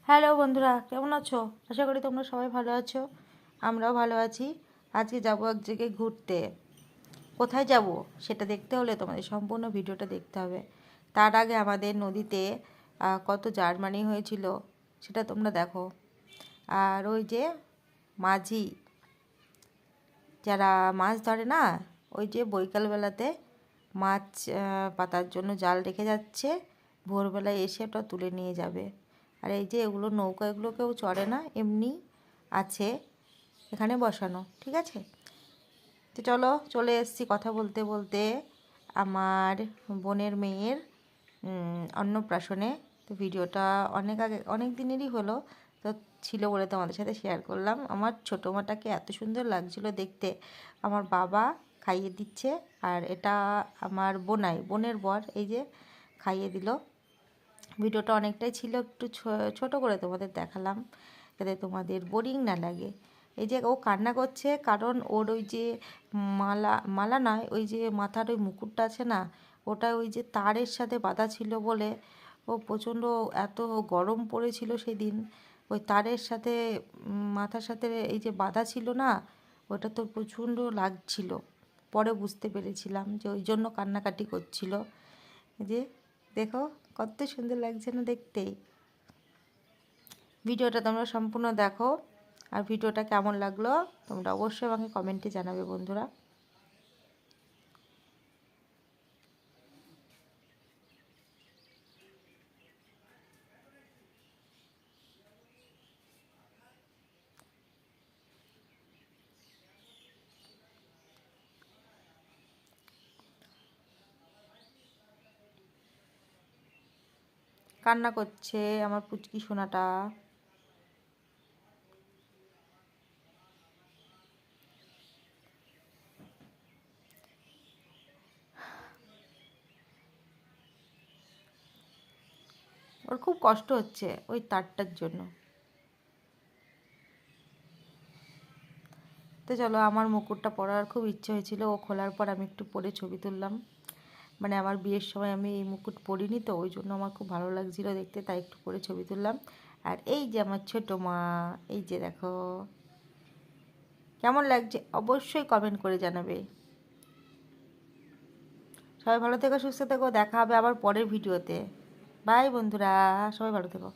Hello বন্ধুরা, কেমন আছো? আশা করি তোমরা সবাই ভালো আছো। আমরাও ভালো আছি। আজকে যাব এক জায়গায় ঘুরতে। কোথায় যাব সেটা দেখতে হলে তোমাদের সম্পূর্ণ ভিডিওটা দেখতে হবে। তার আগে আমাদের নদীতে কত জার্মানি হয়েছিল সেটা তোমরা দেখো। আর ওই যে মাঝি যারা মাছ ধরে না, ওই যে বৈকালবেলাতে মাছ পাতার জন্য জাল রেখে যাচ্ছে, ভোরবেলায় এসে ওটা তুলে নিয়ে যাবে। আর এই যে এগুলো নৌকা, এগুলো কেউ চড়ে না, এমনি আছে এখানে বসানো, ঠিক আছে। তো চলে এসেছি কথা বলতে বলতে আমার বোনের মেয়ের অন্নপ্রাশনে। তো ভিডিওটা অনেক দিনেরই হলো, তো ছিল বলে তোমাদের সাথে শেয়ার করলাম। আমার ছোটো মাটাকে এত সুন্দর লাগছিল দেখতে। আমার বাবা খাইয়ে দিচ্ছে, আর এটা আমার বোনের বর, এই যে খাইয়ে দিল। ভিডিওটা অনেকটাই ছিল, একটু ছোট করে তোমাদের দেখালাম যাতে তোমাদের বোরিং না লাগে। এই যে ও কান্না করছে কারণ ওর ওই যে মালা নয়, ওই যে মাথার ওই মুকুটটা আছে না, ওটা ওই যে তারের সাথে বাঁধা ছিল বলে ও প্রচণ্ড, এত গরম পড়েছিল সেদিন, ওই তারের সাথে মাথার সাথে এই যে বাঁধা ছিল না, ওটা তো প্রচণ্ড লাগছিল। পরে বুঝতে পেরেছিলাম যে ওই জন্য কান্নাকাটি করছিল। এই যে দেখো কত সুন্দর লাগছে না দেখতে। ভিডিওটা তোমরা সম্পূর্ণ দেখো, আর ভিডিওটা কেমন লাগলো তোমরা অবশ্যই আমাকে কমেন্টে জানাবে বন্ধুরা। কান্না করছে আমার পুচকি সোনাটা। ওর খুব কষ্ট হচ্ছে ওই তারটার জন্য। তো চলো, আমার মুকুটটা পরার খুব ইচ্ছে হয়েছিল, ও খোলার পর আমি একটু পরে ছবি তুললাম। মানে আমার বিয়ের সময় আমি এই মুকুট পরিনি, তো ওই জন্য আমার খুব ভালো লাগছিল দেখতে, তাই একটু পরে ছবি তুললাম। আর এই যে আমার ছোটো মা, এই যে দেখো কেমন লাগছে অবশ্যই কমেন্ট করে জানাবে। সবাই ভালো থেকো, সুস্থ থেকো, দেখা হবে আবার পরের ভিডিওতে। বাই বন্ধুরা, সবাই ভালো থেকো।